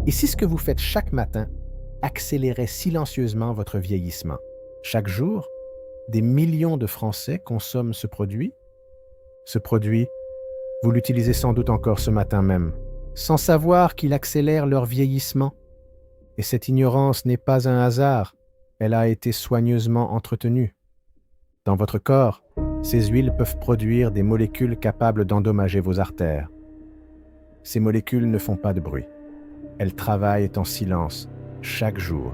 Et si ce que vous faites chaque matin accélérait silencieusement votre vieillissement? Chaque jour, des millions de Français consomment ce produit. Ce produit, vous l'utilisez sans doute encore ce matin même, sans savoir qu'il accélère leur vieillissement. Et cette ignorance n'est pas un hasard, elle a été soigneusement entretenue. Dans votre corps, ces huiles peuvent produire des molécules capables d'endommager vos artères. Ces molécules ne font pas de bruit. Elles travaillent en silence, chaque jour.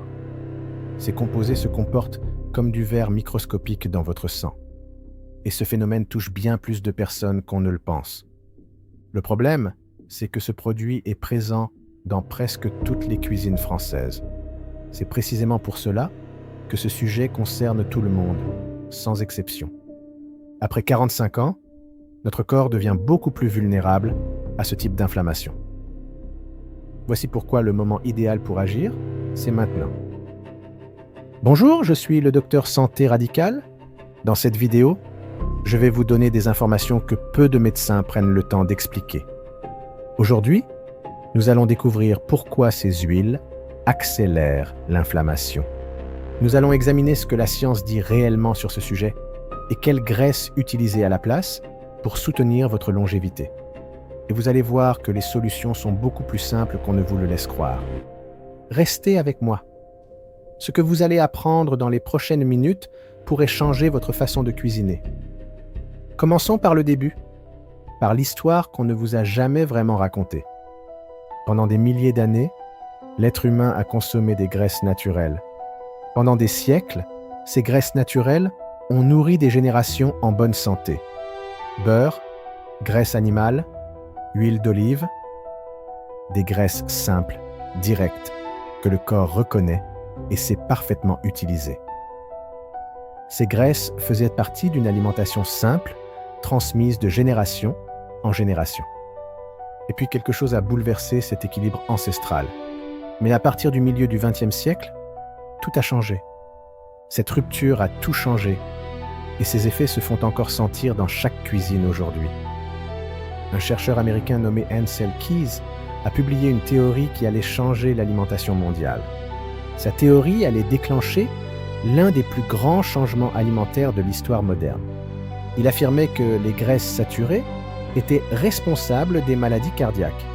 Ces composés se comportent comme du verre microscopique dans votre sang. Et ce phénomène touche bien plus de personnes qu'on ne le pense. Le problème, c'est que ce produit est présent dans presque toutes les cuisines françaises. C'est précisément pour cela que ce sujet concerne tout le monde, sans exception. Après 45 ans, notre corps devient beaucoup plus vulnérable à ce type d'inflammation. Voici pourquoi le moment idéal pour agir, c'est maintenant. Bonjour, je suis le docteur Santé Radicale. Dans cette vidéo, je vais vous donner des informations que peu de médecins prennent le temps d'expliquer. Aujourd'hui, nous allons découvrir pourquoi ces huiles accélèrent l'inflammation. Nous allons examiner ce que la science dit réellement sur ce sujet et quelle graisse utiliser à la place pour soutenir votre longévité. Et vous allez voir que les solutions sont beaucoup plus simples qu'on ne vous le laisse croire. Restez avec moi. Ce que vous allez apprendre dans les prochaines minutes pourrait changer votre façon de cuisiner. Commençons par le début, par l'histoire qu'on ne vous a jamais vraiment racontée. Pendant des milliers d'années, l'être humain a consommé des graisses naturelles. Pendant des siècles, ces graisses naturelles ont nourri des générations en bonne santé. Beurre, graisse animale, huile d'olive, des graisses simples, directes, que le corps reconnaît et sait parfaitement utiliser. Ces graisses faisaient partie d'une alimentation simple, transmise de génération en génération. Et puis quelque chose a bouleversé cet équilibre ancestral. Mais à partir du milieu du XXe siècle, tout a changé. Cette rupture a tout changé, et ses effets se font encore sentir dans chaque cuisine aujourd'hui. Un chercheur américain nommé Ancel Keys a publié une théorie qui allait changer l'alimentation mondiale. Sa théorie allait déclencher l'un des plus grands changements alimentaires de l'histoire moderne. Il affirmait que les graisses saturées étaient responsables des maladies cardiaques.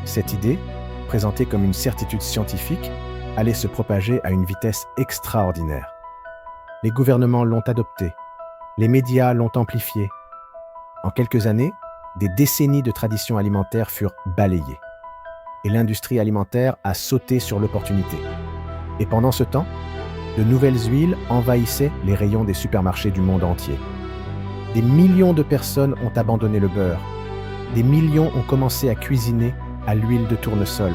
Cette idée, présentée comme une certitude scientifique, allait se propager à une vitesse extraordinaire. Les gouvernements l'ont adoptée, les médias l'ont amplifiée. En quelques années, des décennies de traditions alimentaires furent balayées. Et l'industrie alimentaire a sauté sur l'opportunité. Et pendant ce temps, de nouvelles huiles envahissaient les rayons des supermarchés du monde entier. Des millions de personnes ont abandonné le beurre. Des millions ont commencé à cuisiner à l'huile de tournesol.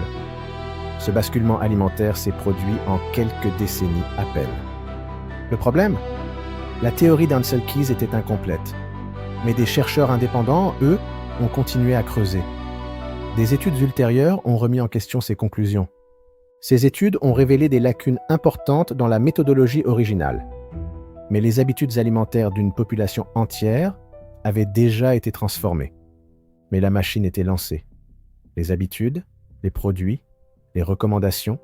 Ce basculement alimentaire s'est produit en quelques décennies à peine. Le problème? La théorie d'Ancel Keys était incomplète. Mais des chercheurs indépendants, eux, ont continué à creuser. Des études ultérieures ont remis en question ces conclusions. Ces études ont révélé des lacunes importantes dans la méthodologie originale. Mais les habitudes alimentaires d'une population entière avaient déjà été transformées. Mais la machine était lancée. Les habitudes, les produits, les recommandations,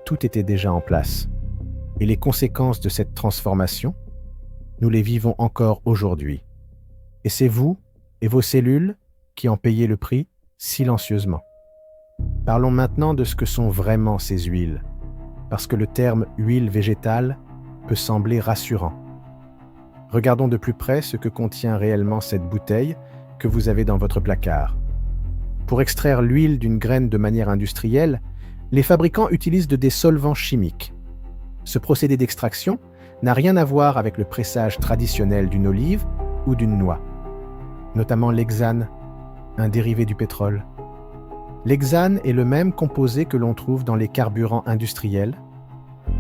tout était déjà en place. Et les conséquences de cette transformation, nous les vivons encore aujourd'hui. Et c'est vous et vos cellules qui en payez le prix silencieusement. Parlons maintenant de ce que sont vraiment ces huiles, parce que le terme huile végétale peut sembler rassurant. Regardons de plus près ce que contient réellement cette bouteille que vous avez dans votre placard. Pour extraire l'huile d'une graine de manière industrielle, les fabricants utilisent des solvants chimiques. Ce procédé d'extraction n'a rien à voir avec le pressage traditionnel d'une olive ou d'une noix, notamment l'hexane, un dérivé du pétrole. L'hexane est le même composé que l'on trouve dans les carburants industriels.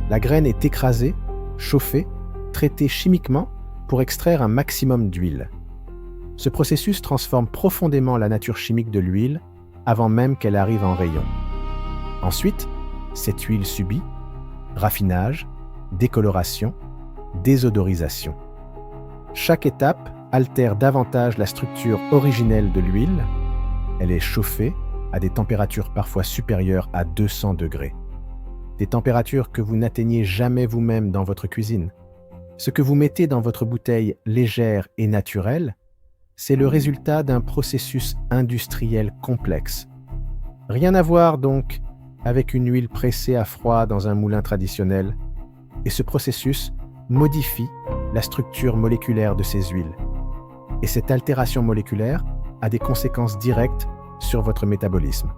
La graine est écrasée, chauffée, traitée chimiquement pour extraire un maximum d'huile. Ce processus transforme profondément la nature chimique de l'huile avant même qu'elle arrive en rayon. Ensuite, cette huile subit raffinage, décoloration, désodorisation. Chaque étape altère davantage la structure originelle de l'huile. Elle est chauffée, à des températures parfois supérieures à 200 degrés. Des températures que vous n'atteignez jamais vous-même dans votre cuisine. Ce que vous mettez dans votre bouteille légère et naturelle, c'est le résultat d'un processus industriel complexe. Rien à voir donc avec une huile pressée à froid dans un moulin traditionnel, et ce processus modifie la structure moléculaire de ces huiles. Et cette altération moléculaire a des conséquences directes sur votre métabolisme.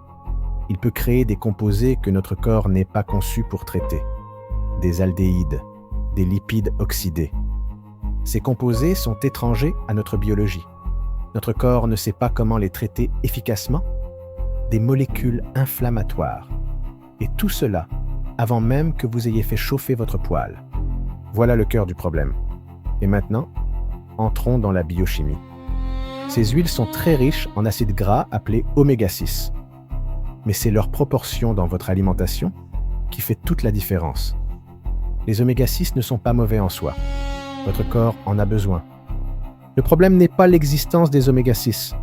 Il peut créer des composés que notre corps n'est pas conçu pour traiter, des aldéhydes, des lipides oxydés. Ces composés sont étrangers à notre biologie. Notre corps ne sait pas comment les traiter efficacement. Des molécules inflammatoires. Et tout cela avant même que vous ayez fait chauffer votre poêle. Voilà le cœur du problème. Et maintenant, entrons dans la biochimie. Ces huiles sont très riches en acides gras appelés oméga 6. Mais c'est leur proportion dans votre alimentation qui fait toute la différence. Les oméga 6 ne sont pas mauvais en soi. Votre corps en a besoin. Le problème n'est pas l'existence des oméga 6,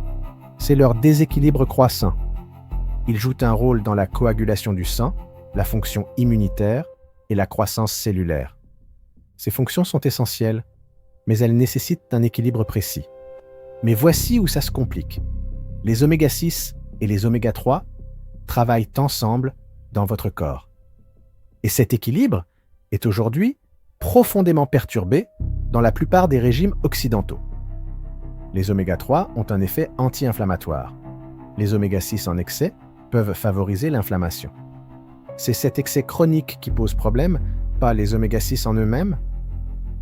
c'est leur déséquilibre croissant. Ils jouent un rôle dans la coagulation du sang, la fonction immunitaire et la croissance cellulaire. Ces fonctions sont essentielles, mais elles nécessitent un équilibre précis. Mais voici où ça se complique. Les oméga 6 et les oméga 3 travaillent ensemble dans votre corps. Et cet équilibre est aujourd'hui profondément perturbé dans la plupart des régimes occidentaux. Les oméga 3 ont un effet anti-inflammatoire. Les oméga 6 en excès peuvent favoriser l'inflammation. C'est cet excès chronique qui pose problème, pas les oméga 6 en eux-mêmes.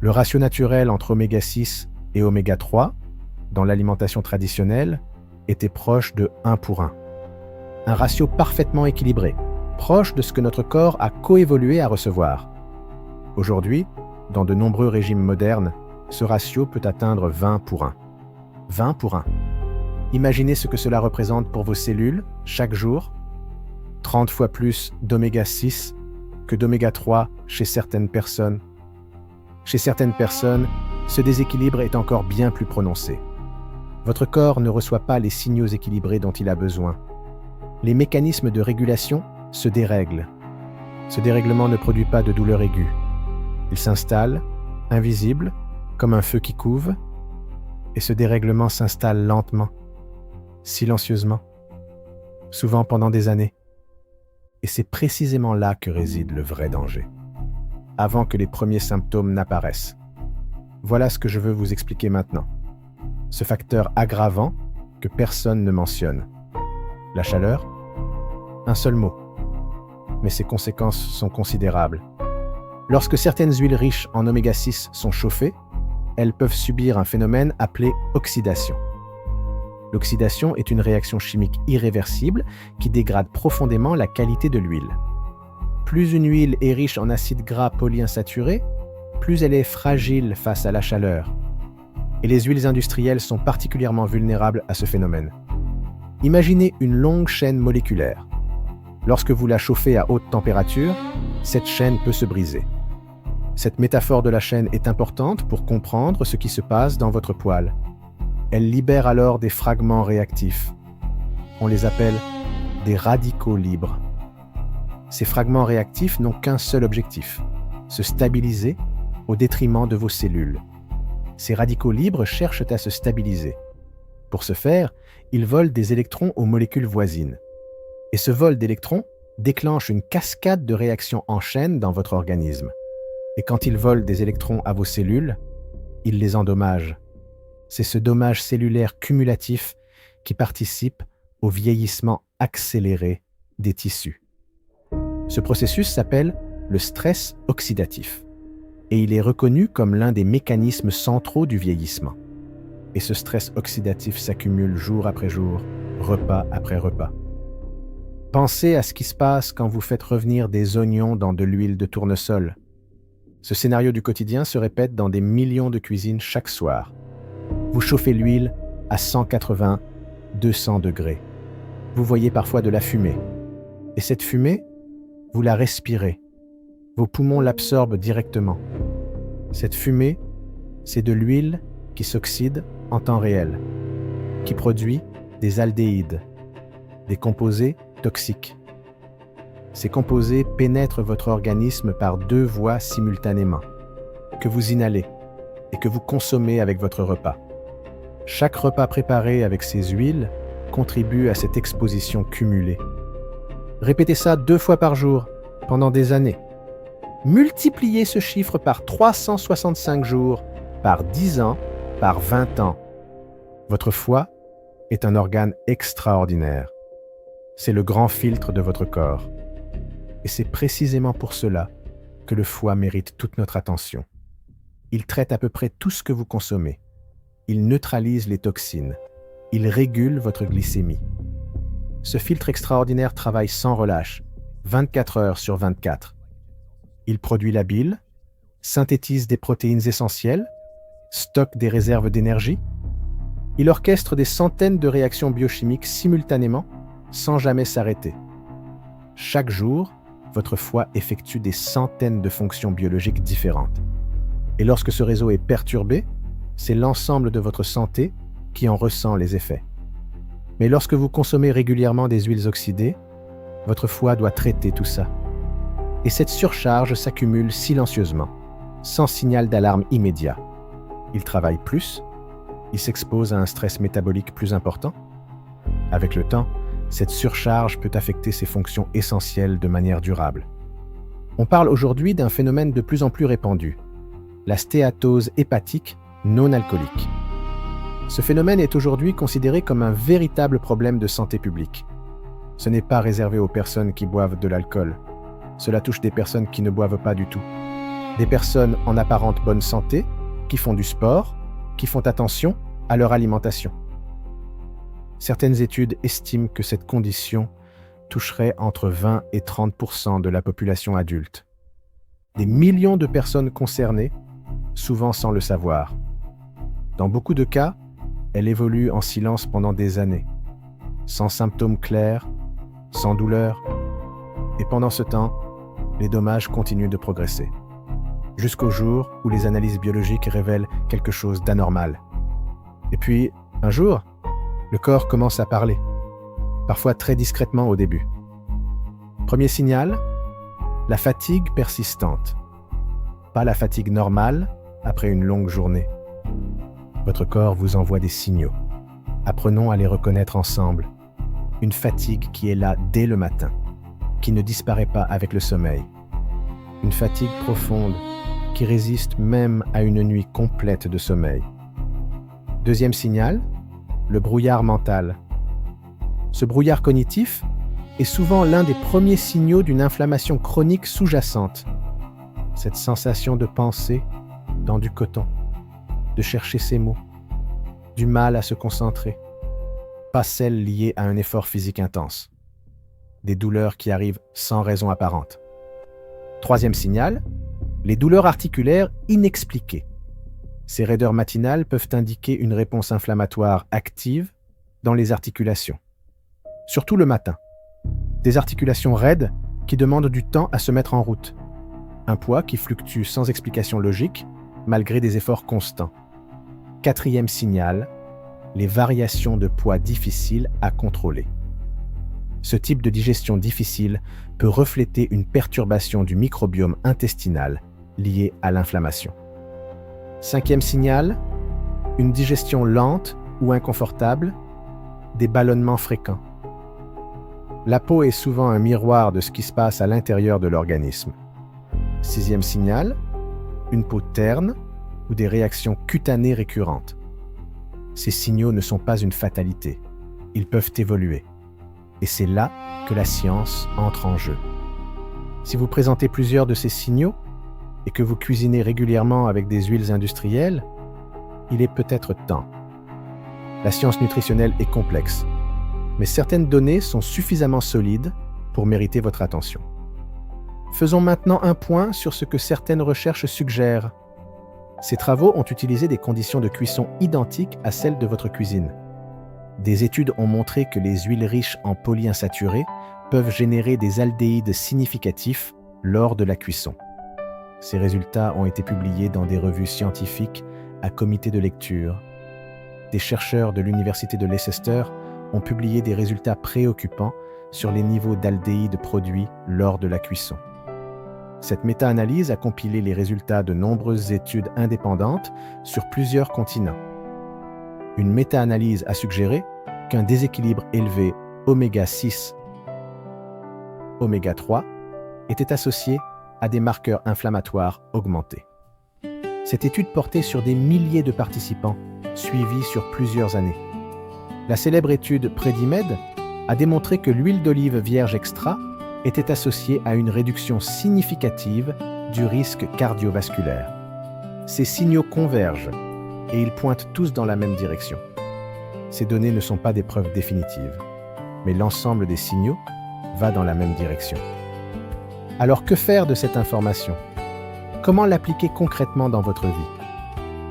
Le ratio naturel entre oméga 6 et oméga 3 dans l'alimentation traditionnelle était proche de 1 pour 1. Un ratio parfaitement équilibré, proche de ce que notre corps a coévolué à recevoir. Aujourd'hui, dans de nombreux régimes modernes, ce ratio peut atteindre 20 pour 1. 20 pour 1. Imaginez ce que cela représente pour vos cellules chaque jour. 30 fois plus d'oméga 6 que d'oméga 3 chez certaines personnes. Chez certaines personnes, ce déséquilibre est encore bien plus prononcé. Votre corps ne reçoit pas les signaux équilibrés dont il a besoin. Les mécanismes de régulation se dérèglent. Ce dérèglement ne produit pas de douleur aiguë. Il s'installe, invisible, comme un feu qui couve, et ce dérèglement s'installe lentement, silencieusement, souvent pendant des années. Et c'est précisément là que réside le vrai danger, avant que les premiers symptômes n'apparaissent. Voilà ce que je veux vous expliquer maintenant. Ce facteur aggravant que personne ne mentionne. La chaleur? Un seul mot. Mais ses conséquences sont considérables. Lorsque certaines huiles riches en oméga 6 sont chauffées, elles peuvent subir un phénomène appelé oxydation. L'oxydation est une réaction chimique irréversible qui dégrade profondément la qualité de l'huile. Plus une huile est riche en acides gras polyinsaturés, plus elle est fragile face à la chaleur. Et les huiles industrielles sont particulièrement vulnérables à ce phénomène. Imaginez une longue chaîne moléculaire. Lorsque vous la chauffez à haute température, cette chaîne peut se briser. Cette métaphore de la chaîne est importante pour comprendre ce qui se passe dans votre poêle. Elle libère alors des fragments réactifs. On les appelle des radicaux libres. Ces fragments réactifs n'ont qu'un seul objectif, se stabiliser au détriment de vos cellules. Ces radicaux libres cherchent à se stabiliser. Pour ce faire, ils volent des électrons aux molécules voisines. Et ce vol d'électrons déclenche une cascade de réactions en chaîne dans votre organisme. Et quand ils volent des électrons à vos cellules, ils les endommagent. C'est ce dommage cellulaire cumulatif qui participe au vieillissement accéléré des tissus. Ce processus s'appelle le stress oxydatif. Et il est reconnu comme l'un des mécanismes centraux du vieillissement. Et ce stress oxydatif s'accumule jour après jour, repas après repas. Pensez à ce qui se passe quand vous faites revenir des oignons dans de l'huile de tournesol. Ce scénario du quotidien se répète dans des millions de cuisines chaque soir. Vous chauffez l'huile à 180, 200 degrés. Vous voyez parfois de la fumée. Et cette fumée, vous la respirez. Vos poumons l'absorbent directement. Cette fumée, c'est de l'huile qui s'oxyde en temps réel, qui produit des aldéhydes. des composés toxiques. Ces composés pénètrent votre organisme par 2 voies simultanément, que vous inhalez et que vous consommez avec votre repas. Chaque repas préparé avec ces huiles contribue à cette exposition cumulée. Répétez ça 2 fois par jour, pendant des années. Multipliez ce chiffre par 365 jours, par 10 ans, par 20 ans. Votre foie est un organe extraordinaire. C'est le grand filtre de votre corps. Et c'est précisément pour cela que le foie mérite toute notre attention. Il traite à peu près tout ce que vous consommez. Il neutralise les toxines. Il régule votre glycémie. Ce filtre extraordinaire travaille sans relâche, 24 heures sur 24. Il produit la bile, synthétise des protéines essentielles, stocke des réserves d'énergie. Il orchestre des centaines de réactions biochimiques simultanément, sans jamais s'arrêter. Chaque jour, votre foie effectue des centaines de fonctions biologiques différentes. Et lorsque ce réseau est perturbé, c'est l'ensemble de votre santé qui en ressent les effets. Mais lorsque vous consommez régulièrement des huiles oxydées, votre foie doit traiter tout ça. Et cette surcharge s'accumule silencieusement, sans signal d'alarme immédiat. Il travaille plus, il s'expose à un stress métabolique plus important. Avec le temps, cette surcharge peut affecter ses fonctions essentielles de manière durable. On parle aujourd'hui d'un phénomène de plus en plus répandu, la stéatose hépatique non alcoolique. Ce phénomène est aujourd'hui considéré comme un véritable problème de santé publique. Ce n'est pas réservé aux personnes qui boivent de l'alcool. Cela touche des personnes qui ne boivent pas du tout. Des personnes en apparente bonne santé, qui font du sport, qui font attention à leur alimentation. Certaines études estiment que cette condition toucherait entre 20 et 30% de la population adulte. Des millions de personnes concernées, souvent sans le savoir. Dans beaucoup de cas, elle évolue en silence pendant des années, sans symptômes clairs, sans douleur, et pendant ce temps, les dommages continuent de progresser, jusqu'au jour où les analyses biologiques révèlent quelque chose d'anormal. Et puis, un jour, le corps commence à parler, parfois très discrètement au début. Premier signal, la fatigue persistante. Pas la fatigue normale après une longue journée. Votre corps vous envoie des signaux. Apprenons à les reconnaître ensemble. Une fatigue qui est là dès le matin, qui ne disparaît pas avec le sommeil. Une fatigue profonde qui résiste même à une nuit complète de sommeil. Deuxième signal, le brouillard mental. Ce brouillard cognitif est souvent l'un des premiers signaux d'une inflammation chronique sous-jacente. Cette sensation de penser dans du coton, de chercher ses mots, du mal à se concentrer, pas celle liée à un effort physique intense, des douleurs qui arrivent sans raison apparente. Troisième signal, les douleurs articulaires inexpliquées. Ces raideurs matinales peuvent indiquer une réponse inflammatoire active dans les articulations, surtout le matin. Des articulations raides qui demandent du temps à se mettre en route. Un poids qui fluctue sans explication logique, malgré des efforts constants. Quatrième signal, les variations de poids difficiles à contrôler. Ce type de digestion difficile peut refléter une perturbation du microbiome intestinal liée à l'inflammation. Cinquième signal, une digestion lente ou inconfortable, des ballonnements fréquents. La peau est souvent un miroir de ce qui se passe à l'intérieur de l'organisme. Sixième signal, une peau terne ou des réactions cutanées récurrentes. Ces signaux ne sont pas une fatalité, ils peuvent évoluer. Et c'est là que la science entre en jeu. Si vous présentez plusieurs de ces signaux et que vous cuisinez régulièrement avec des huiles industrielles, il est peut-être temps. La science nutritionnelle est complexe, mais certaines données sont suffisamment solides pour mériter votre attention. Faisons maintenant un point sur ce que certaines recherches suggèrent. Ces travaux ont utilisé des conditions de cuisson identiques à celles de votre cuisine. Des études ont montré que les huiles riches en polyinsaturés peuvent générer des aldéhydes significatifs lors de la cuisson. Ces résultats ont été publiés dans des revues scientifiques à comité de lecture. Des chercheurs de l'Université de Leicester ont publié des résultats préoccupants sur les niveaux d'aldéhyde produits lors de la cuisson. Cette méta-analyse a compilé les résultats de nombreuses études indépendantes sur plusieurs continents. Une méta-analyse a suggéré qu'un déséquilibre élevé oméga 6, oméga 3 était associé à des marqueurs inflammatoires augmentés. Cette étude portait sur des milliers de participants, suivis sur plusieurs années. La célèbre étude Predimed a démontré que l'huile d'olive vierge extra était associée à une réduction significative du risque cardiovasculaire. Ces signaux convergent et ils pointent tous dans la même direction. Ces données ne sont pas des preuves définitives, mais l'ensemble des signaux va dans la même direction. Alors que faire de cette information? Comment l'appliquer concrètement dans votre vie?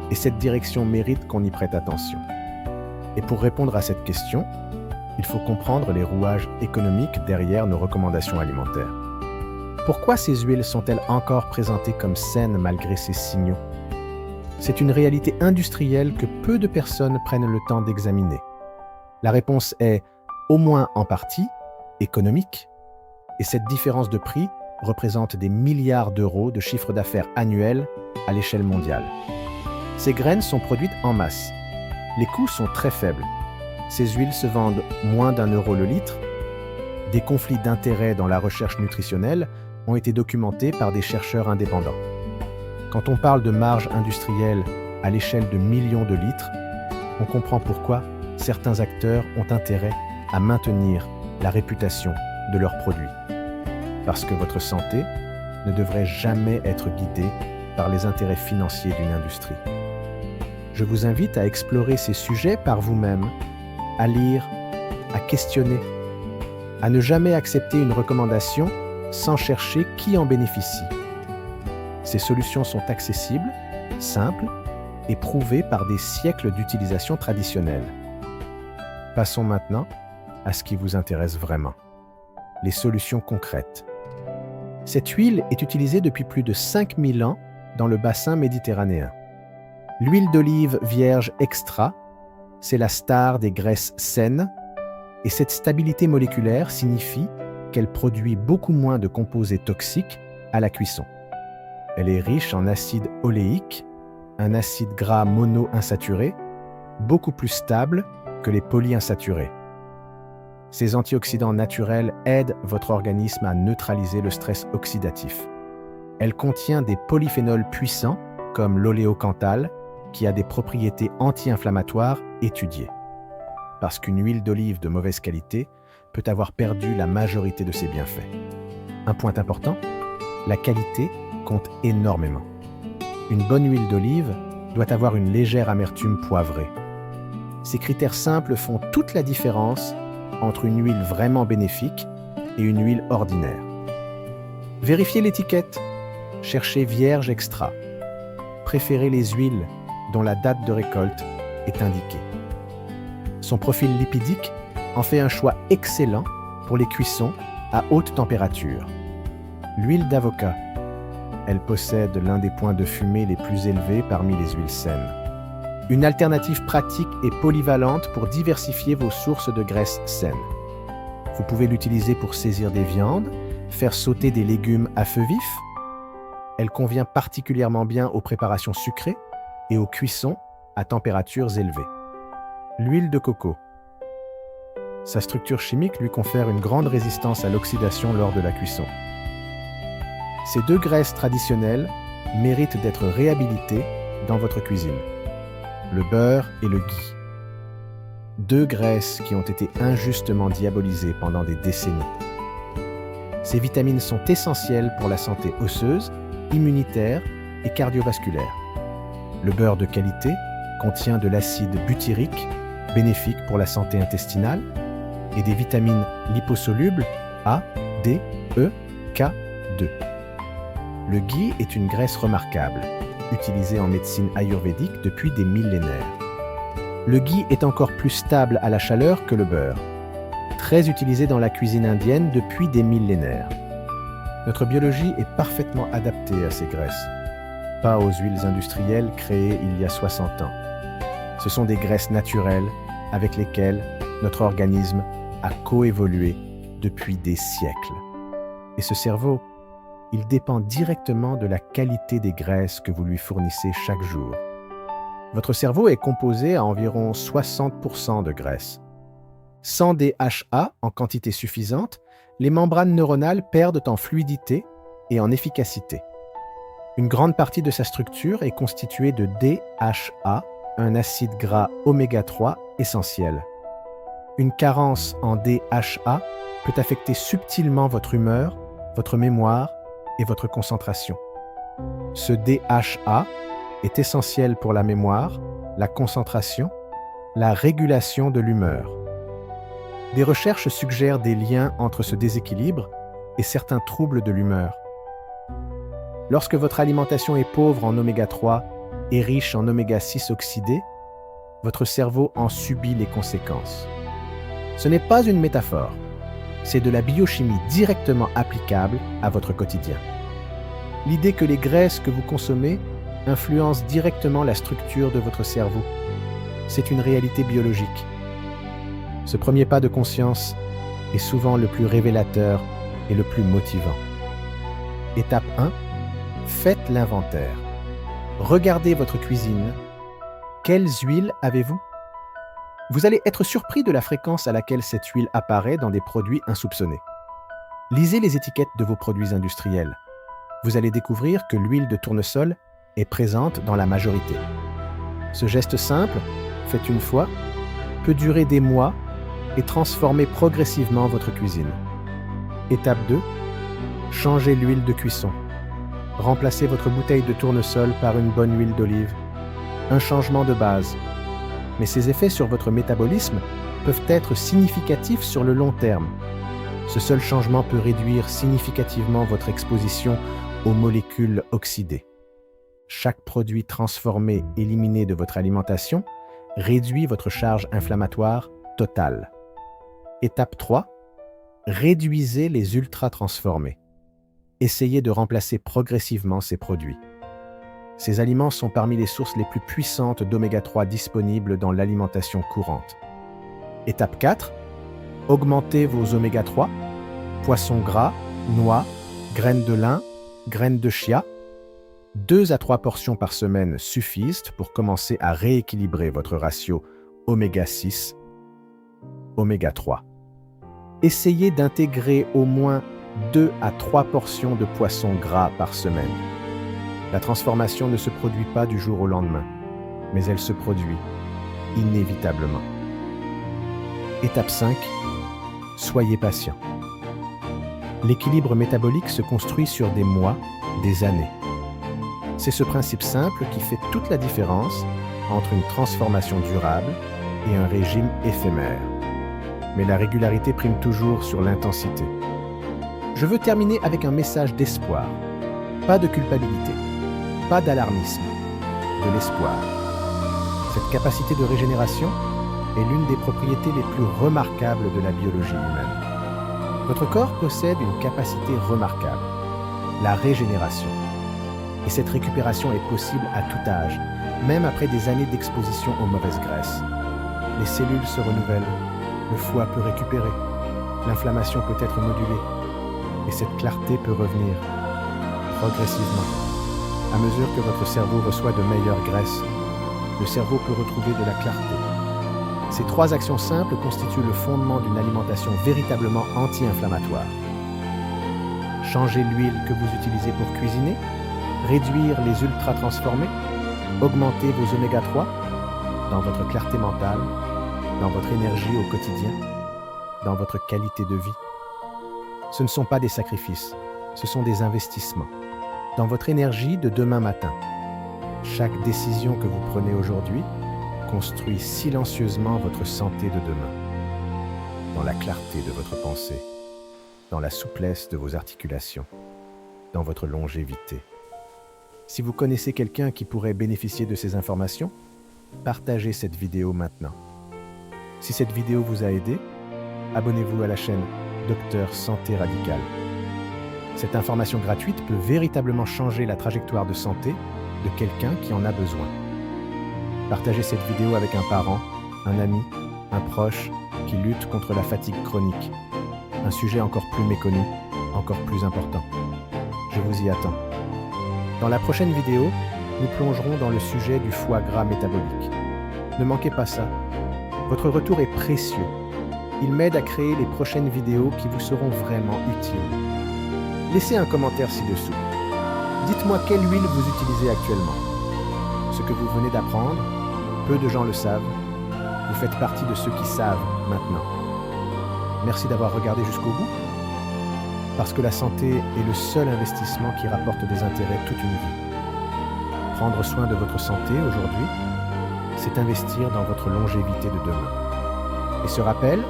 Et cette direction mérite qu'on y prête attention. Et pour répondre à cette question, il faut comprendre les rouages économiques derrière nos recommandations alimentaires. Pourquoi ces huiles sont-elles encore présentées comme saines malgré ces signaux? C'est une réalité industrielle que peu de personnes prennent le temps d'examiner. La réponse est, au moins en partie, économique, et cette différence de prix représente des milliards d'euros de chiffre d'affaires annuel à l'échelle mondiale. Ces graines sont produites en masse. Les coûts sont très faibles. Ces huiles se vendent moins d'1 € le litre. Des conflits d'intérêts dans la recherche nutritionnelle ont été documentés par des chercheurs indépendants. Quand on parle de marge industrielle à l'échelle de millions de litres, on comprend pourquoi certains acteurs ont intérêt à maintenir la réputation de leurs produits. Parce que votre santé ne devrait jamais être guidée par les intérêts financiers d'une industrie. Je vous invite à explorer ces sujets par vous-même, à lire, à questionner, à ne jamais accepter une recommandation sans chercher qui en bénéficie. Ces solutions sont accessibles, simples et prouvées par des siècles d'utilisation traditionnelle. Passons maintenant à ce qui vous intéresse vraiment, les solutions concrètes. Cette huile est utilisée depuis plus de 5000 ans dans le bassin méditerranéen. L'huile d'olive vierge extra, c'est la star des graisses saines, et cette stabilité moléculaire signifie qu'elle produit beaucoup moins de composés toxiques à la cuisson. Elle est riche en acide oléique, un acide gras monoinsaturé, beaucoup plus stable que les polyinsaturés. Ces antioxydants naturels aident votre organisme à neutraliser le stress oxydatif. Elle contient des polyphénols puissants, comme l'oléocanthal, qui a des propriétés anti-inflammatoires étudiées. Parce qu'une huile d'olive de mauvaise qualité peut avoir perdu la majorité de ses bienfaits. Un point important, la qualité compte énormément. Une bonne huile d'olive doit avoir une légère amertume poivrée. Ces critères simples font toute la différence entre une huile vraiment bénéfique et une huile ordinaire. Vérifiez l'étiquette. Cherchez vierge extra. Préférez les huiles dont la date de récolte est indiquée. Son profil lipidique en fait un choix excellent pour les cuissons à haute température. L'huile d'avocat. Elle possède l'un des points de fumée les plus élevés parmi les huiles saines. Une alternative pratique et polyvalente pour diversifier vos sources de graisses saines. Vous pouvez l'utiliser pour saisir des viandes, faire sauter des légumes à feu vif. Elle convient particulièrement bien aux préparations sucrées et aux cuissons à températures élevées. L'huile de coco. Sa structure chimique lui confère une grande résistance à l'oxydation lors de la cuisson. Ces deux graisses traditionnelles méritent d'être réhabilitées dans votre cuisine. Le beurre et le ghee. Deux graisses qui ont été injustement diabolisées pendant des décennies. Ces vitamines sont essentielles pour la santé osseuse, immunitaire et cardiovasculaire. Le beurre de qualité contient de l'acide butyrique, bénéfique pour la santé intestinale, et des vitamines liposolubles A, D, E, K2. Le ghee est une graisse remarquable, utilisée en médecine ayurvédique depuis des millénaires. Le ghee est encore plus stable à la chaleur que le beurre, très utilisé dans la cuisine indienne depuis des millénaires. Notre biologie est parfaitement adaptée à ces graisses, pas aux huiles industrielles créées il y a 60 ans. Ce sont des graisses naturelles avec lesquelles Notre organisme a coévolué depuis des siècles. Et ce cerveau, il dépend directement de la qualité des graisses que vous lui fournissez chaque jour. Votre cerveau est composé à environ 60% de graisse. Sans DHA en quantité suffisante, les membranes neuronales perdent en fluidité et en efficacité. Une grande partie de sa structure est constituée de DHA, un acide gras oméga 3 essentiel. Une carence en DHA peut affecter subtilement votre humeur, votre mémoire et votre concentration. Ce DHA est essentiel pour la mémoire, la concentration, la régulation de l'humeur. Des recherches suggèrent des liens entre ce déséquilibre et certains troubles de l'humeur. Lorsque votre alimentation est pauvre en oméga 3 et riche en oméga 6 oxydés, votre cerveau en subit les conséquences. Ce n'est pas une métaphore, c'est de la biochimie directement applicable à votre quotidien. L'idée que les graisses que vous consommez influencent directement la structure de votre cerveau, c'est une réalité biologique. Ce premier pas de conscience est souvent le plus révélateur et le plus motivant. Étape 1. Faites l'inventaire. Regardez votre cuisine. Quelles huiles avez-vous? Vous allez être surpris de la fréquence à laquelle cette huile apparaît dans des produits insoupçonnés. Lisez les étiquettes de vos produits industriels. Vous allez découvrir que l'huile de tournesol est présente dans la majorité. Ce geste simple, fait une fois, peut durer des mois et transformer progressivement votre cuisine. Étape 2. Changez l'huile de cuisson. Remplacez votre bouteille de tournesol par une bonne huile d'olive. Un changement de base. Mais ses effets sur votre métabolisme peuvent être significatifs sur le long terme. Ce seul changement peut réduire significativement votre exposition aux molécules oxydées. Chaque produit transformé éliminé de votre alimentation réduit votre charge inflammatoire totale. Étape 3. Réduisez les ultra-transformés. Essayez de remplacer progressivement ces produits. Ces aliments sont parmi les sources les plus puissantes d'oméga 3 disponibles dans l'alimentation courante. Étape 4. Augmentez vos oméga 3, poissons gras, noix, graines de lin, graines de chia. 2 à 3 portions par semaine suffisent pour commencer à rééquilibrer votre ratio oméga 6, oméga 3. Essayez d'intégrer au moins 2 à 3 portions de poissons gras par semaine. La transformation ne se produit pas du jour au lendemain, mais elle se produit inévitablement. Étape 5. Soyez patient. L'équilibre métabolique se construit sur des mois, des années. C'est ce principe simple qui fait toute la différence entre une transformation durable et un régime éphémère. Mais la régularité prime toujours sur l'intensité. Je veux terminer avec un message d'espoir. Pas de culpabilité, pas d'alarmisme, de l'espoir. Cette capacité de régénération est l'une des propriétés les plus remarquables de la biologie humaine. Votre corps possède une capacité remarquable, la régénération. Et cette récupération est possible à tout âge, même après des années d'exposition aux mauvaises graisses. Les cellules se renouvellent, le foie peut récupérer, l'inflammation peut être modulée, et cette clarté peut revenir progressivement. À mesure que votre cerveau reçoit de meilleures graisses, le cerveau peut retrouver de la clarté. Ces 3 actions simples constituent le fondement d'une alimentation véritablement anti-inflammatoire. Changez l'huile que vous utilisez pour cuisiner, réduire les ultra-transformés, augmenter vos oméga 3 dans votre clarté mentale, dans votre énergie au quotidien, dans votre qualité de vie. Ce ne sont pas des sacrifices, ce sont des investissements. Dans votre énergie de demain matin. Chaque décision que vous prenez aujourd'hui construit silencieusement votre santé de demain. Dans la clarté de votre pensée, dans la souplesse de vos articulations, dans votre longévité. Si vous connaissez quelqu'un qui pourrait bénéficier de ces informations, partagez cette vidéo maintenant. Si cette vidéo vous a aidé, abonnez-vous à la chaîne Docteur Santé Radicale. Cette information gratuite peut véritablement changer la trajectoire de santé de quelqu'un qui en a besoin. Partagez cette vidéo avec un parent, un ami, un proche qui lutte contre la fatigue chronique. Un sujet encore plus méconnu, encore plus important. Je vous y attends. Dans la prochaine vidéo, nous plongerons dans le sujet du foie gras métabolique. Ne manquez pas ça. Votre retour est précieux. Il m'aide à créer les prochaines vidéos qui vous seront vraiment utiles. Laissez un commentaire ci-dessous. Dites-moi quelle huile vous utilisez actuellement. Ce que vous venez d'apprendre, peu de gens le savent. Vous faites partie de ceux qui savent maintenant. Merci d'avoir regardé jusqu'au bout. Parce que la santé est le seul investissement qui rapporte des intérêts toute une vie. Prendre soin de votre santé aujourd'hui, c'est investir dans votre longévité de demain. Et ce rappel,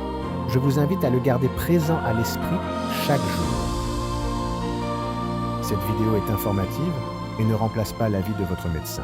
je vous invite à le garder présent à l'esprit chaque jour. Cette vidéo est informative et ne remplace pas l'avis de votre médecin.